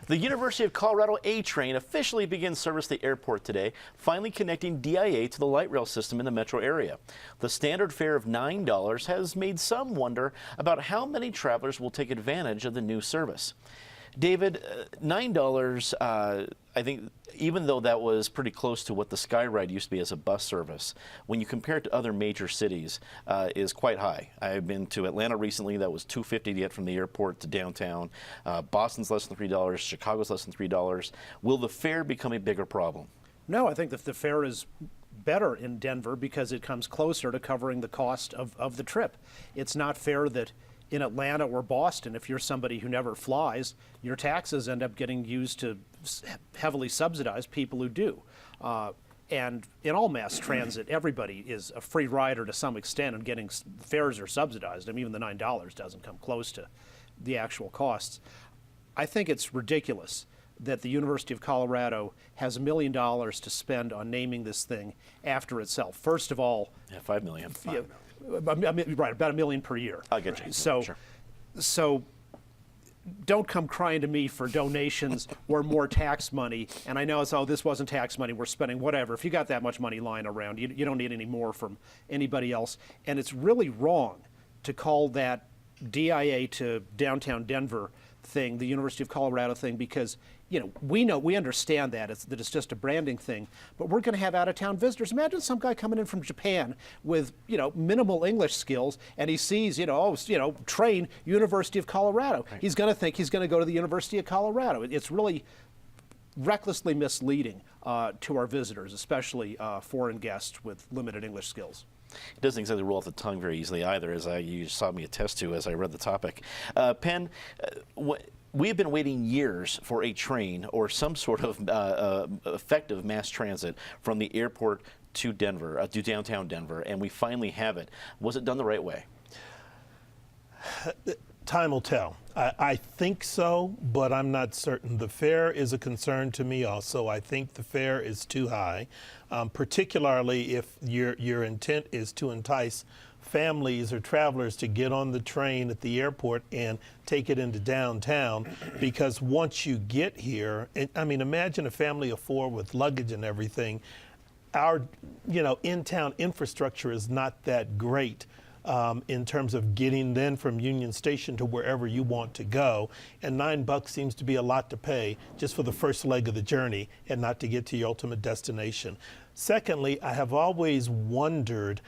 The University of Colorado A train officially begins service at the airport today, finally connecting DIA to the light rail system in the metro area. The standard fare of $9 has made some wonder about how many travelers will take advantage of the new service. David, $9, I think, even though that was pretty close to what the SkyRide used to be as a bus service, when you compare it to other major cities, is quite high. I've been to Atlanta recently. That was $2.50 to get from the airport to downtown. Boston's less than $3. Chicago's less than $3. Will the fare become a bigger problem? No, I think that the fare is better in Denver because it comes closer to covering the cost of the trip. It's not fair that in Atlanta or Boston, if you're somebody who never flies, your taxes end up getting used to heavily subsidize people who do. And in all mass transit, everybody is a free rider to some extent, and getting fares are subsidized. I mean, even the $9 doesn't come close to the actual costs. I think it's ridiculous that the University of Colorado has $1 million to spend on naming this thing after itself. First of all, yeah, $5 million. Right, about $1 million per year. I get you. So, sure. So don't come crying to me for donations or more tax money. And I know it's, oh, this wasn't tax money, we're spending whatever. If you got that much money lying around, you don't need any more from anybody else. And it's really wrong to call that DIA to downtown Denver thing the University of Colorado thing, because we understand that it's just a branding thing, but we're going to have out-of-town visitors. Imagine some guy coming in from Japan with minimal English skills, and he sees train University of Colorado. Right. He's going to think he's going to go to the University of Colorado. It's really recklessly misleading to our visitors, especially foreign guests with limited English skills. It doesn't exactly roll off the tongue very easily either, as you saw me attest to as I read the topic. Penn, we have been waiting years for a train or some sort of effective mass transit from the airport to Denver, to downtown Denver, and we finally have it. Was it done the right way? Time will tell. I think so, but I'm not certain. The fare is a concern to me also. I think the fare is too high, particularly if your intent is to entice families or travelers to get on the train at the airport and take it into downtown, because once you get here, imagine a family of four with luggage and everything. Our, in-town infrastructure is not that great in terms of getting then from Union Station to wherever you want to go. And $9 seems to be a lot to pay just for the first leg of the journey and not to get to your ultimate destination. Secondly, I have always wondered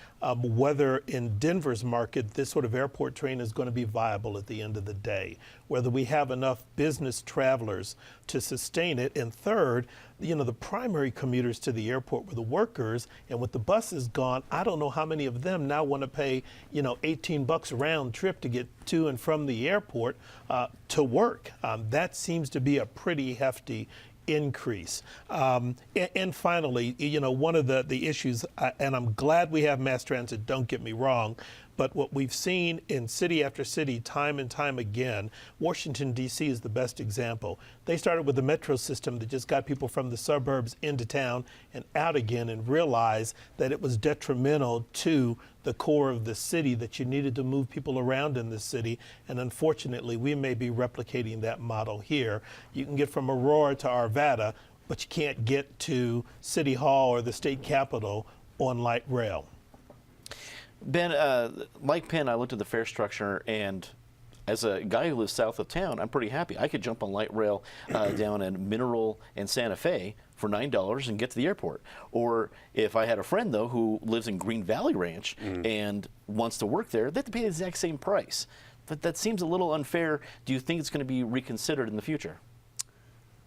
whether in Denver's market this sort of airport train is going to be viable at the end of the day, whether we have enough business travelers to sustain it. And third, the primary commuters to the airport were the workers, and with the buses gone, I don't know how many of them now want to pay, $18 round trip to get to and from the airport to work. That seems to be a pretty hefty increase. And finally, one of the issues, and I'm glad we have mass transit, don't get me wrong, but what we've seen in city after city time and time again, Washington, D.C. is the best example. They started with the metro system that just got people from the suburbs into town and out again, and realized that it was detrimental to the core of the city, that you needed to move people around in the city. And unfortunately, we may be replicating that model here. You can get from Aurora to Arvada, but you can't get to City Hall or the state capitol on light rail. Ben, like Penn, I looked at the fare structure, and as a guy who lives south of town, I'm pretty happy. I could jump on light rail down in Mineral and Santa Fe for $9 and get to the airport. Or if I had a friend, though, who lives in Green Valley Ranch and wants to work there, they have to pay the exact same price. But that seems a little unfair. Do you think it's going to be reconsidered in the future?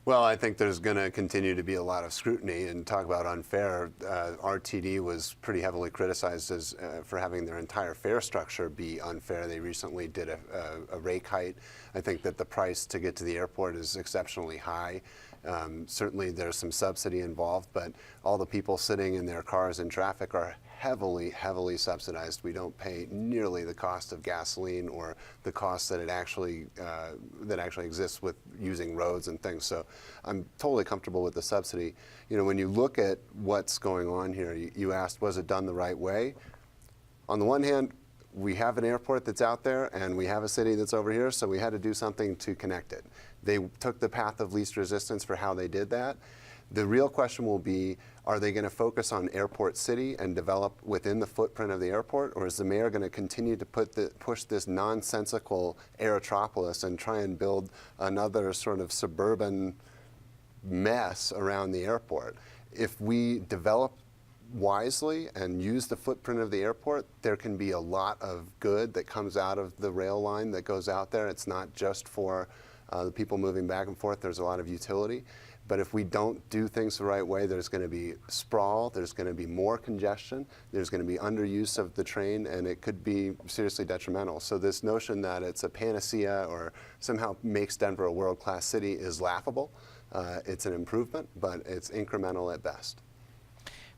Well, I think there's going to continue to be a lot of scrutiny. And talk about unfair, RTD was pretty heavily criticized for having their entire fare structure be unfair. They recently did a rake height. I think that the price to get to the airport is exceptionally high. Certainly there's some subsidy involved, but all the people sitting in their cars in traffic are heavily subsidized. We don't pay nearly the cost of gasoline or the cost that it actually exists with using roads and things. So I'm totally comfortable with the subsidy. When you look at what's going on here, you asked, was it done the right way? On the one hand, we have an airport that's out there and we have a city that's over here, so we had to do something to connect it. They took the path of least resistance for how they did that. The real question will be, are they going to focus on Airport City and develop within the footprint of the airport, or is the mayor going to continue to push this nonsensical aerotropolis and try and build another sort of suburban mess around the airport? If we develop wisely and use the footprint of the airport, there can be a lot of good that comes out of the rail line that goes out there. It's not just for the people moving back and forth. There's a lot of utility. But if we don't do things the right way, there's going to be sprawl, there's going to be more congestion, there's going to be underuse of the train, and it could be seriously detrimental. So this notion that it's a panacea or somehow makes Denver a world-class city is laughable. It's an improvement, but it's incremental at best.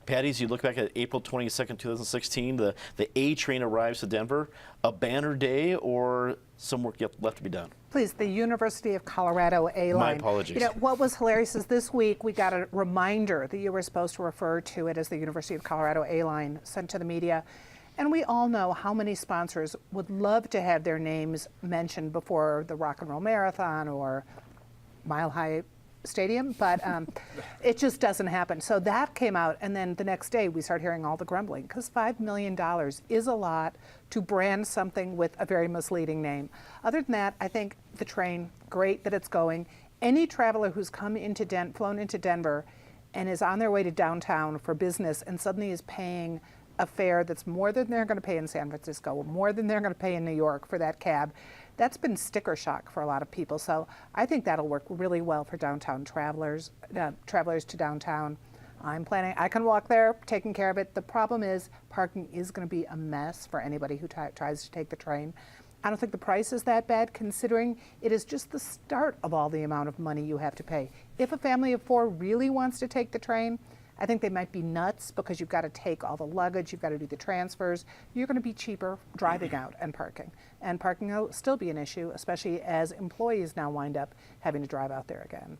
Patty, as you look back at April 22nd, 2016, the A train arrives to Denver, a banner day or some work yet left to be done? Please, the University of Colorado A line. My apologies. You know, what was hilarious is this week we got a reminder that you were supposed to refer to it as the University of Colorado A line sent to the media. And we all know how many sponsors would love to have their names mentioned before the Rock and Roll Marathon or Mile High Stadium, but it just doesn't happen. So that came out, and then the next day we start hearing all the grumbling, because $5 million is a lot to brand something with a very misleading name. Other than that, I think the train, great that it's going. Any traveler who's come into flown into Denver and is on their way to downtown for business and suddenly is paying a fare that's more than they're going to pay in San Francisco, or more than they're going to pay in New York for that cab, that's been sticker shock for a lot of people. So I think that'll work really well for downtown travelers, travelers to downtown. I'm planning, I can walk there, taking care of it. The problem is parking is going to be a mess for anybody who tries to take the train. I don't think the price is that bad, considering it is just the start of all the amount of money you have to pay. If a family of 4 really wants to take the train, I think they might be nuts, because you've got to take all the luggage, you've got to do the transfers. You're going to be cheaper driving out and parking. And parking will still be an issue, especially as employees now wind up having to drive out there again.